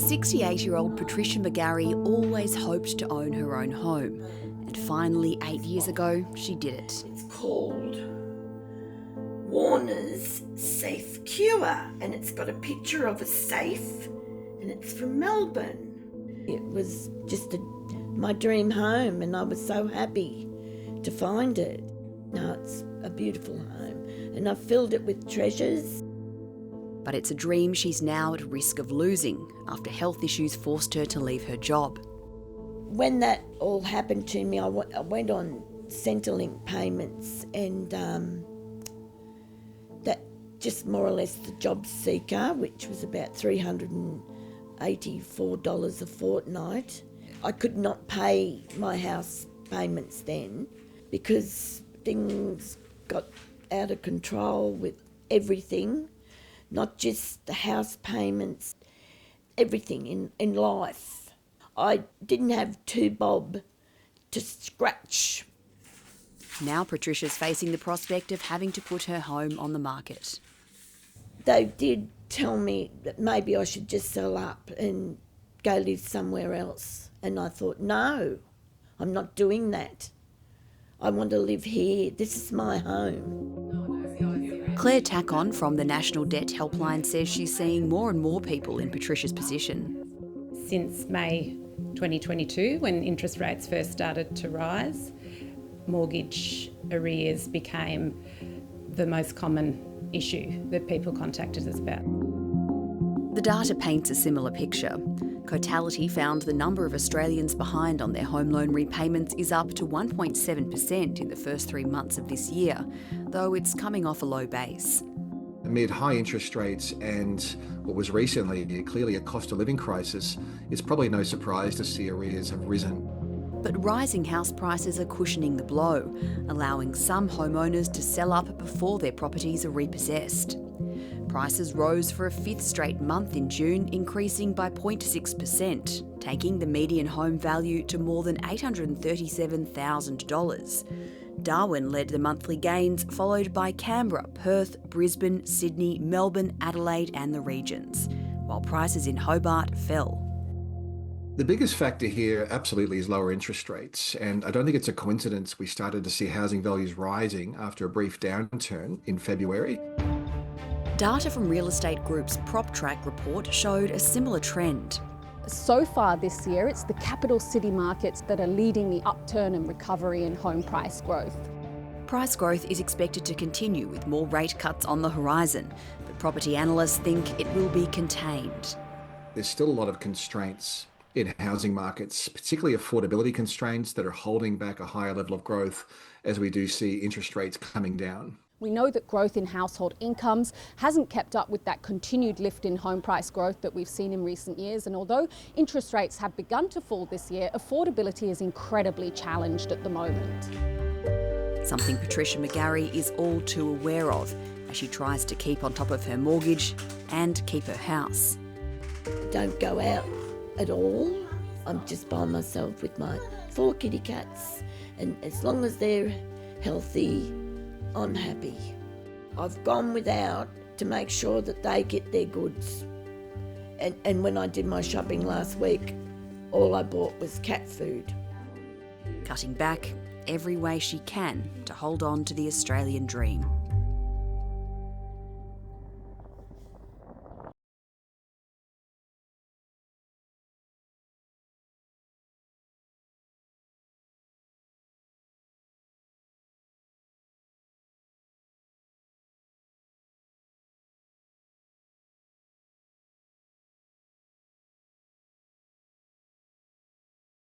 68-year-old Patricia always hoped to own her own home. And finally, 8 years ago, she did it. It's called Warner's Safe Cure, and it's got a picture of a safe, and it's from Melbourne. It was just my dream home, and I was so happy to find it. Now it's a beautiful home, and I've filled it with treasures. But it's a dream she's now at risk of losing after health issues forced her to leave her job. When that all happened to me, I went on Centrelink payments, and that just more or less the job seeker, which was about $384 a fortnight. I could not pay my house payments then because things got out of control with everything, not just the house payments, everything in life. I didn't have 2 bob to scratch. Now Patricia's facing the prospect of having to put her home on the market. They did tell me that maybe I should just sell up and go live somewhere else. And I thought, no, I'm not doing that. I want to live here. This is my home. Claire Tackon from the National Debt Helpline says she's seeing more and more people in Patricia's position. Since May 2022, when interest rates first started to rise, mortgage arrears became the most common issue that people contacted us about. The data paints a similar picture. Cotality found the number of Australians behind on their home loan repayments is up to 1.7% in the first 3 months of this year, though it's coming off a low base. Amid high interest rates and what was recently clearly a cost of living crisis, it's probably no surprise to see arrears have risen. But rising house prices are cushioning the blow, allowing some homeowners to sell up before their properties are repossessed. Prices rose for a 5th straight month in June, increasing by 0.6%, taking the median home value to more than $837,000. Darwin led the monthly gains, followed by Canberra, Perth, Brisbane, Sydney, Melbourne, Adelaide and the regions, while prices in Hobart fell. The biggest factor here absolutely is lower interest rates, and I don't think it's a coincidence we started to see housing values rising after a brief downturn in February. Data from real estate group's PropTrack report showed a similar trend. So far this year, it's the capital city markets that are leading the upturn and recovery in home price growth. Price growth is expected to continue with more rate cuts on the horizon, but property analysts think it will be contained. There's still a lot of constraints in housing markets, particularly affordability constraints that are holding back a higher level of growth as we do see interest rates coming down. We know that growth in household incomes hasn't kept up with that continued lift in home price growth that we've seen in recent years, and although interest rates have begun to fall this year, affordability is incredibly challenged at the moment. Something Patricia is all too aware of as she tries to keep on top of her mortgage and keep her house. Don't go out at all. I'm just by myself with my 4 kitty cats, and as long as they're healthy, I'm happy. I've gone without to make sure that they get their goods. And when I did my shopping last week, all I bought was cat food. Cutting back every way she can to hold on to the Australian dream.